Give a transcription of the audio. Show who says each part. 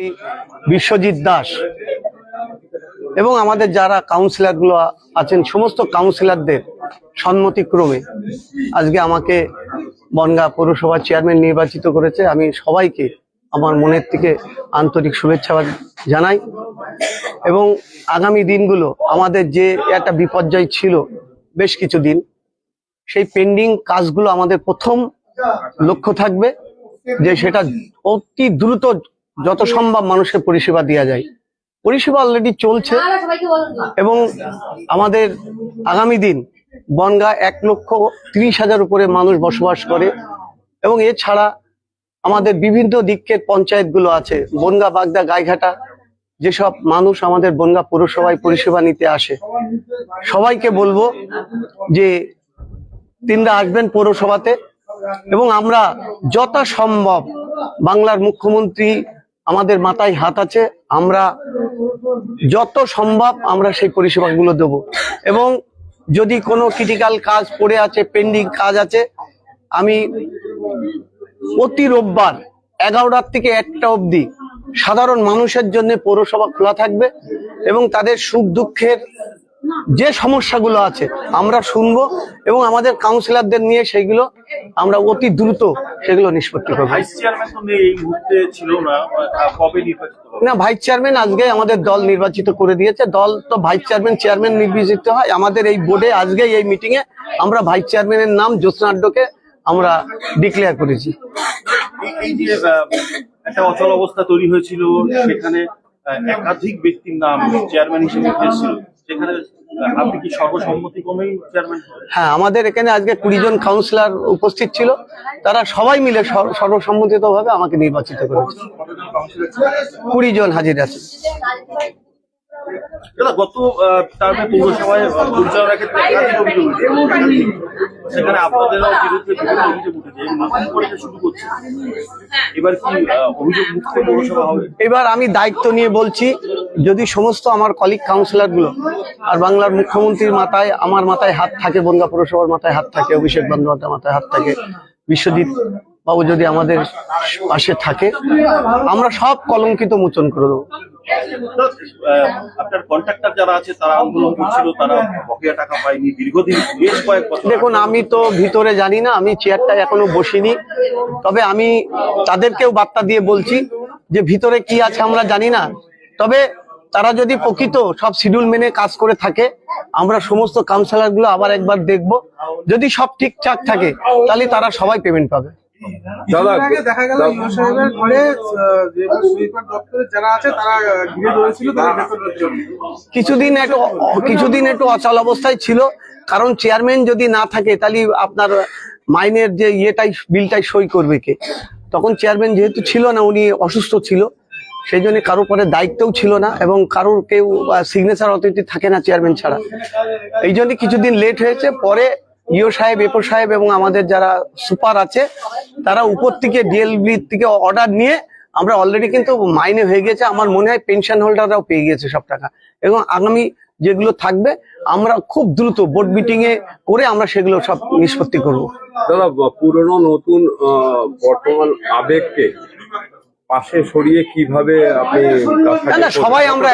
Speaker 1: সভাপতি বিশ্বজিৎ দাস এবং আমাদের যারা কাউন্সিলর গুলো আছেন সমস্ত কাউন্সিলরদের সম্মতিক্রমে আজকে আমাকে বনগাঁ পৌরসভার চেয়ারম্যান নির্বাচিত করেছে। আমি সবাইকে আমার মনের থেকে আন্তরিক শুভেচ্ছা জানাই এবং আগামী দিনগুলো আমাদের যে একটা বিপর্যয় ছিল বেশ কিছুদিন, সেই পেন্ডিং কাজগুলো আমাদের প্রথম লক্ষ্য থাকবে যে সেটা অতি দ্রুত যত সম্ভব মানুষের পরিষেবা দেওয়া যায়। পরিষেবা অলরেডি চলছে এবং আমাদের আগামী দিন বনগাঁ 1,30,000 উপরে মানুষ বসবাস করে এবং এছাড়া আমাদের বিভিন্ন দিকের পঞ্চায়েতগুলো আছে, বনগাঁ, বাগদা, গাইঘাটা, যেসব মানুষ আমাদের বনগাঁ পৌরসভায় পরিষেবা নিতে আসে সবাইকে বলবো যে তিনরা আসবেন পৌরসভাতে এবং আমরা যথাসম্ভব বাংলার মুখ্যমন্ত্রী আমাদের মাথায় হাত আছে, আমরা যত সম্ভব আমরা সেই পরিষেবাগুলো দেব এবং যদি কোনো ক্রিটিক্যাল কাজ পড়ে আছে, পেন্ডিং কাজ আছে, আমি প্রতি রোববার 11টা থেকে 1টা অবধি সাধারণ মানুষের জন্য পৌরসভা খোলা থাকবে এবং তাদের সুখ দুঃখের যে সমস্যাগুলো আছে আমরা শুনবো এবং আমাদের কাউন্সিলরদের নিয়ে সেইগুলো আমরা অতি দ্রুত সেগুলো নিষ্পত্তি করবো। না, ভাইস চেয়ারম্যান আজকে আমাদের দল নির্বাচিত করে দিয়েছে। দল তো ভাইস চেয়ারম্যান চেয়ারম্যান নির্বাচিত হয়। আমাদের এই বোর্ডে আজকে এই মিটিং এ আমরা ভাইস চেয়ারম্যানের নাম জ্যোৎস্নাড্ডকে আমরা ডিক্লেয়ার করেছি।
Speaker 2: এই যে একটা অচল অবস্থা তৈরি হয়েছিল, সেখানে একাধিক ব্যক্তির নাম চেয়ারম্যান হিসেবে এসেছিল, সেখানে আপনি কি সর্বসম্মতিক্রমেই চেয়ারম্যান?
Speaker 1: হ্যাঁ, আমাদের এখানে আজকে 20 জন কাউন্সিলর উপস্থিত ছিল, তারা সবাই মিলে সর্বসম্মতিতভাবে আমাকে নির্বাচিত করেছে। 20 জন হাজির আছে।
Speaker 2: গত টার্মে পৌরসভায় পরিচালনার ক্ষেত্রে সেখানে আপনাদেরও বিরুদ্ধে বিভিন্ন অভিযোগ উঠেছে, নতুন করে শুরু করছে, এবার কি অভিযোগ মুক্ত পৌরসভা হবে?
Speaker 1: এবার আমি দায়িত্ব নিয়ে বলছি, যদি সমস্ত আমার কলিগ কাউন্সিলর গুলো আর বাংলার মুখ্যমন্ত্রীর মাথায়, আমার মাথায় হাত থাকে, বনগাঁ পৌরসভার মাথায় হাত থাকে, অভিষেক বন্দ্যোপাধ্যায়ের মাথায় হাত থাকে, বিশ্বজিৎ বাবু যদি আমাদের পাশে থাকে, আমরা সব কলঙ্কিত মোচন করে দেবো।
Speaker 2: আপনার কন্ট্রাক্টর যারা আছে তারা আন্দোলন করছিল, তারা বকেয়া টাকা পায়নি দীর্ঘদিন, বেশ কয়েক বছর।
Speaker 1: দেখুন, আমি তো ভিতরে জানি না, আমি চেয়ারটায় এখনো বসিনি, তবে আমি তাদেরকেও বার্তা দিয়ে বলছি যে ভিতরে কি আছে আমরা জানি না, তবে তারা যদি প্রকৃত সব শিডিউল মেনে কাজ করে থাকে, আমরা সমস্ত কাউন্সিলর গুলো আবার একবার দেখব, যদি সব ঠিকঠাক থাকে তাহলে তারা সবাই পেমেন্ট পাবে।
Speaker 3: দেখা গেল ঘরে যে সুইপার দপ্তরে যারা আছে তারা ঘিরে ধরেছিল,
Speaker 1: কিছুদিন একটু অচল অবস্থায় ছিল, কারণ চেয়ারম্যান যদি না থাকে তাহলে আপনার মাইনের যে বিলটাই সই করবে কে? তখন চেয়ারম্যান যেহেতু ছিল না, উনি অসুস্থ ছিল, সেই জন্য কারোর পরে দায়িত্বও ছিল না এবং কারোর কেউ সিগনেচার অথরিটি থাকে না চেয়ারম্যান ছাড়া, এই জন্য কিছুদিন লেট হয়েছে। পরে ইও সাহেব, এপো সাহেব এবং আমাদের যারা সুপার আছে তারা উপর থেকে ডিএলবি থেকে অর্ডার নিয়ে আমরা অলরেডি কিন্তু মাইনে হয়ে গেছে। আমার মনে হয় পেনশন হোল্ডাররাও পেয়ে গেছে সব টাকা এবং আগামী যেগুলো থাকবে আমরা খুব দ্রুত বোর্ড মিটিং এ করে আমরা সেগুলো সব নিষ্পত্তি করবো।
Speaker 4: দাদা, পুরনো নতুন বর্তমান আবেগকে পাশে সরিয়ে কিভাবে আপনি
Speaker 1: সবাই আমরা